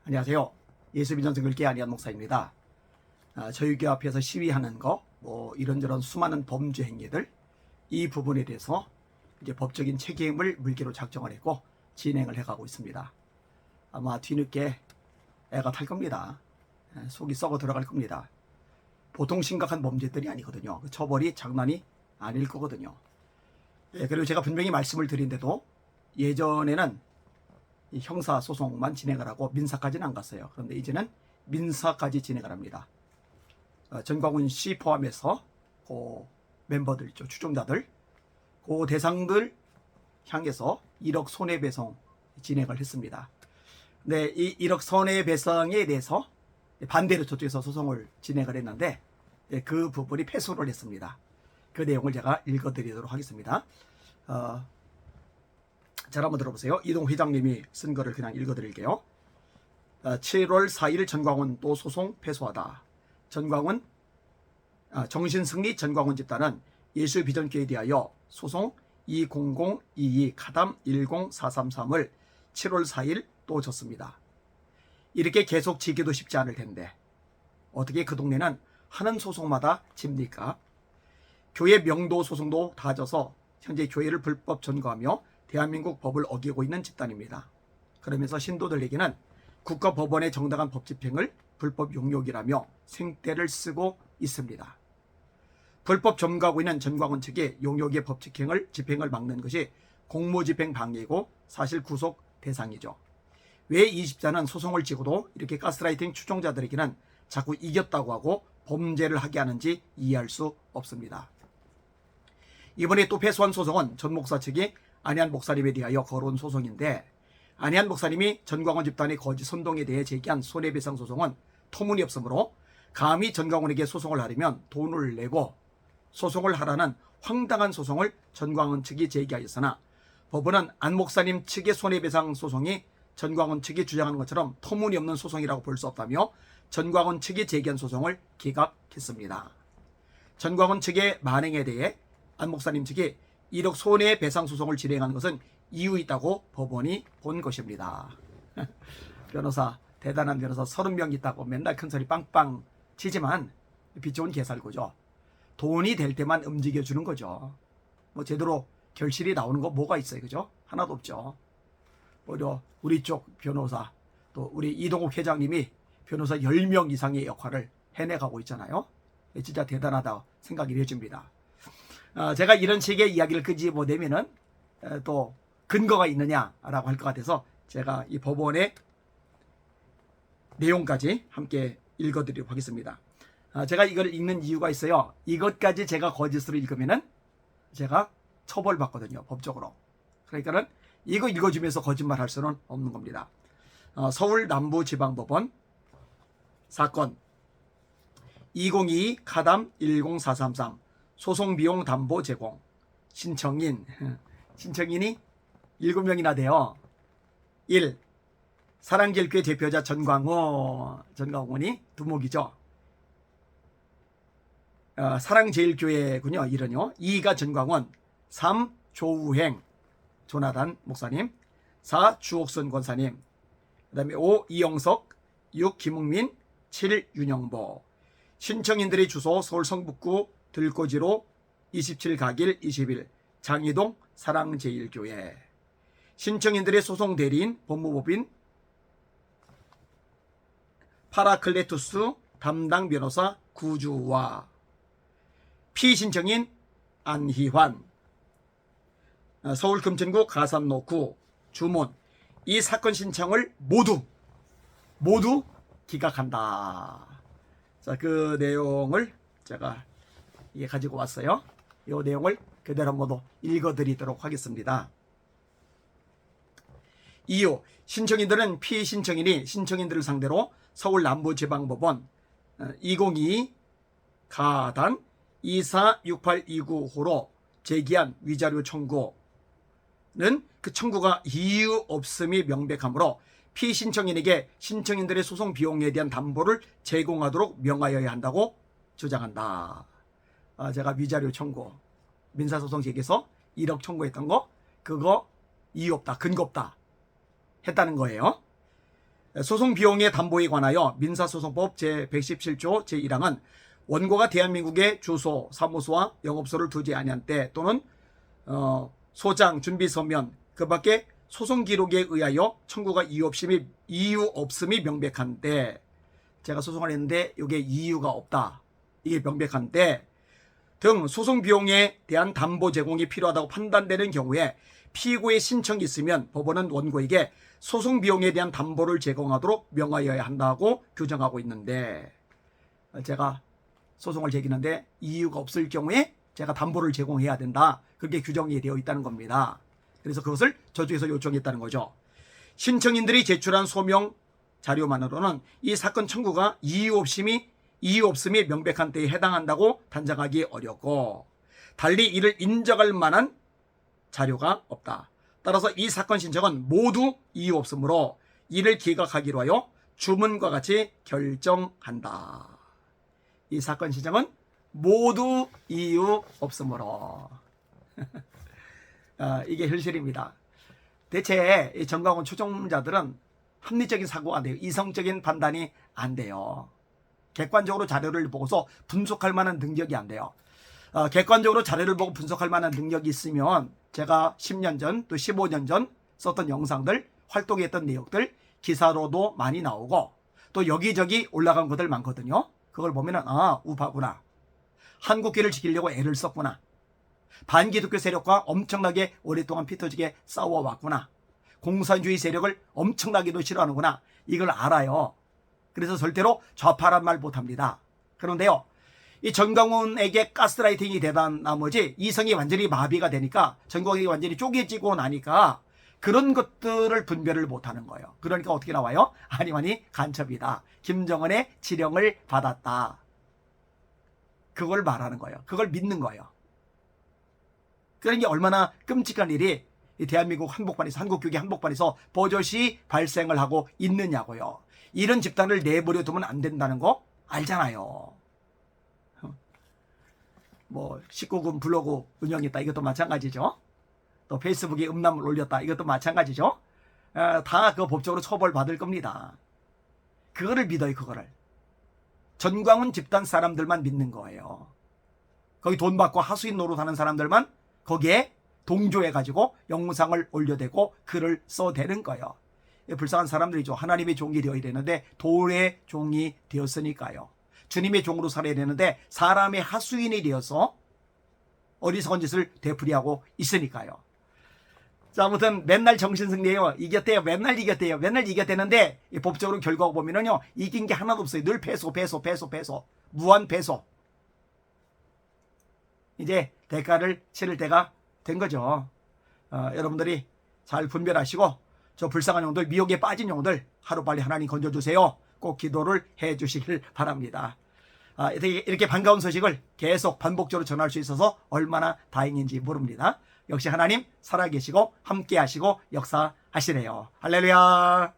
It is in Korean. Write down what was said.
안녕하세요. 예수비전 성결교회 안희환 목사입니다. 저희 교회 앞에서 시위하는 거, 이런저런 수많은 범죄 행위들, 이 부분에 대해서 이제 법적인 책임을 물기로 작정을 했고 진행을 해가고 있습니다. 아마 뒤늦게 애가 탈 겁니다. 속이 썩어 들어갈 겁니다. 보통 심각한 범죄들이 아니거든요. 그 처벌이 장난이 아닐 거거든요. 그리고 제가 분명히 말씀을 드린데도 예전에는 이 형사소송만 진행을 하고 민사까지는 안 갔어요. 그런데 이제는 민사까지 진행을 합니다. 전광훈 씨 포함해서 그 멤버들 있죠. 추종자들. 그 대상들 향해서 1억 손해배상 진행을 했습니다. 근데 이 1억 손해배상에 대해서 반대로 저쪽에서 소송을 진행을 했는데 그 부분이 패소를 했습니다. 그 내용을 제가 읽어드리도록 하겠습니다. 잘 한번 들어보세요. 이동 회장님이 쓴 거를 그냥 읽어드릴게요. 7월 4일 전광훈 또 소송 패소하다. 정신승리 전광훈 집단은 예수비전교회에 대하여 소송 20022 카담 10433을 7월 4일 또 졌습니다. 이렇게 계속 지기도 쉽지 않을 텐데 어떻게 그 동네는 하는 소송마다 집니까? 교회 명도 소송도 다 져서 현재 교회를 불법 전거하며 대한민국 법을 어기고 있는 집단입니다. 그러면서 신도들에게는 국가법원의 정당한 법 집행을 불법 용역이라며 생떼를 쓰고 있습니다. 불법 점거하고 있는 전광훈 측이 용역의 법 집행을 막는 것이 공무집행 방해이고 사실 구속 대상이죠. 왜 이 집단은 소송을 지고도 이렇게 가스라이팅 추종자들에게는 자꾸 이겼다고 하고 범죄를 하게 하는지 이해할 수 없습니다. 이번에 또 패소한 소송은 전 목사 측이 안희환 목사님에 대하여 걸어온 소송인데 안희환 목사님이 전광훈 집단의 거짓 선동에 대해 제기한 손해배상 소송은 터무니없으므로 감히 전광훈에게 소송을 하려면 돈을 내고 소송을 하라는 황당한 소송을 전광훈 측이 제기하였으나 법원은 안 목사님 측의 손해배상 소송이 전광훈 측이 주장하는 것처럼 터무니없는 소송이라고 볼 수 없다며 전광훈 측이 제기한 소송을 기각했습니다. 전광훈 측의 만행에 대해 안 목사님 측이 1억 손해배상 소송을 진행하는 것은 이유 있다고 법원이 본 것입니다. 변호사, 대단한 변호사 30명 있다고 맨날 큰소리 빵빵 치지만 빚 좋은 개살구죠. 돈이 될 때만 움직여주는 거죠. 뭐 제대로 결실이 나오는 거 뭐가 있어요, 그죠? 하나도 없죠. 오히려 우리 쪽 변호사, 또 우리 이동욱 회장님이 변호사 10명 이상의 역할을 해내가고 있잖아요. 진짜 대단하다 생각이 해집니다. 제가 이런 식의 이야기를 끄집어내면은 또 근거가 있느냐라고 할 것 같아서 제가 이 법원의 내용까지 함께 읽어드리도록 하겠습니다. 제가 이걸 읽는 이유가 있어요. 이것까지 제가 거짓으로 읽으면은 제가 처벌받거든요, 법적으로. 그러니까는 이거 읽어주면서 거짓말 할 수는 없는 겁니다. 서울 남부지방법원 사건 202 카담 10433 소송비용 담보 제공 신청인이 7명이나 돼요. 1. 사랑제일교회 대표자 전광훈이 두목이죠. 사랑제일교회군요. 1은요. 2가 전광훈, 3. 조우행 조나단 목사님, 4. 주옥선 권사님, 그 다음에 5. 이영석, 6. 김웅민, 7. 윤영보. 신청인들의 주소 서울 성북구 들꼬지로 27 가길 21 장이동 사랑제일교회. 신청인들의 소송 대리인 법무법인 파라클레투스 담당 변호사 구주와 피신청인 안희환 서울 금천구 가산로구 주문. 이 사건 신청을 모두 기각한다. 자, 그 내용을 제가 가지고 왔어요. 이 내용을 그대로 모두 읽어드리도록 하겠습니다. 이유, 신청인들은 피해 신청인이 신청인들을 상대로 서울 남부지방법원 202 가단 246829호로 제기한 위자료 청구는 그 청구가 이유 없음이 명백하므로 피해 신청인에게 신청인들의 소송 비용에 대한 담보를 제공하도록 명하여야 한다고 주장한다. 제가 위자료 청구, 민사소송 제기해서 1억 청구했던 거, 그거 이유 없다, 근거 없다 했다는 거예요. 소송 비용의 담보에 관하여 민사소송법 제117조 제1항은 원고가 대한민국의 주소, 사무소와 영업소를 두지 아니한 때 또는 소장, 준비 서면 그 밖에 소송 기록에 의하여 청구가 이유 없음이 명백한데, 제가 소송을 했는데 이게 이유가 없다, 이게 명백한데 등 소송 비용에 대한 담보 제공이 필요하다고 판단되는 경우에 피고의 신청이 있으면 법원은 원고에게 소송 비용에 대한 담보를 제공하도록 명하여야 한다고 규정하고 있는데, 제가 소송을 제기하는데 이유가 없을 경우에 제가 담보를 제공해야 된다, 그렇게 규정이 되어 있다는 겁니다. 그래서 그것을 저쪽에서 요청했다는 거죠. 신청인들이 제출한 소명 자료만으로는 이 사건 청구가 이유 없음이 명백한 때에 해당한다고 단정하기 어렵고, 달리 이를 인정할 만한 자료가 없다. 따라서 이 사건 신청은 모두 이유 없으므로 이를 기각하기로 하여 주문과 같이 결정한다. 이 사건 신청은 모두 이유 없으므로. 이게 현실입니다. 대체 이 정광훈 추종자들은 합리적인 사고가 안 돼요. 이성적인 판단이 안 돼요. 객관적으로 자료를 보고서 분석할 만한 능력이 안 돼요. 객관적으로 자료를 보고 분석할 만한 능력이 있으면 제가 10년 전 또 15년 전 썼던 영상들, 활동했던 내용들 기사로도 많이 나오고 또 여기저기 올라간 것들 많거든요. 그걸 보면은 우파구나, 한국기를 지키려고 애를 썼구나, 반기독교 세력과 엄청나게 오랫동안 피터지게 싸워왔구나, 공산주의 세력을 엄청나게도 싫어하는구나, 이걸 알아요. 그래서 절대로 좌파란 말 못합니다. 그런데요, 이 전광훈에게 가스라이팅이 되던 나머지 이성이 완전히 마비가 되니까, 전광훈이 완전히 쪼개지고 나니까 그런 것들을 분별을 못하는 거예요. 그러니까 어떻게 나와요? 아니만이 간첩이다, 김정은의 지령을 받았다, 그걸 말하는 거예요. 그걸 믿는 거예요. 그러니까 얼마나 끔찍한 일이 이 대한민국 한복판에서, 한국교계 한복판에서 버젓이 발생을 하고 있느냐고요. 이런 집단을 내버려 두면 안 된다는 거 알잖아요. 뭐 19금 블로그 운영했다, 이것도 마찬가지죠. 또 페이스북에 음란물 올렸다, 이것도 마찬가지죠. 다 그 법적으로 처벌받을 겁니다. 그거를 믿어요. 그거를 전광훈 집단 사람들만 믿는 거예요. 거기 돈 받고 하수인 노릇하는 사람들만 거기에 동조해가지고 영상을 올려대고 글을 써대는 거예요. 불쌍한 사람들이죠. 하나님의 종이 되어야 되는데 돌의 종이 되었으니까요. 주님의 종으로 살아야 되는데 사람의 하수인이 되어서 어리석은 짓을 되풀이하고 있으니까요. 자, 아무튼 맨날 정신승리해요. 이겼대요. 맨날 이겼대요. 맨날 이겼대는데 법적으로 결과가 보면은요, 이긴 게 하나도 없어요. 늘 패소. 무한 패소. 이제 대가를 치를 때가 된 거죠. 여러분들이 잘 분별하시고 저 불쌍한 영들, 미혹에 빠진 영들 하루빨리 하나님 건져주세요. 꼭 기도를 해 주시길 바랍니다. 이렇게 반가운 소식을 계속 반복적으로 전할 수 있어서 얼마나 다행인지 모릅니다. 역시 하나님 살아계시고 함께 하시고 역사하시네요. 할렐루야.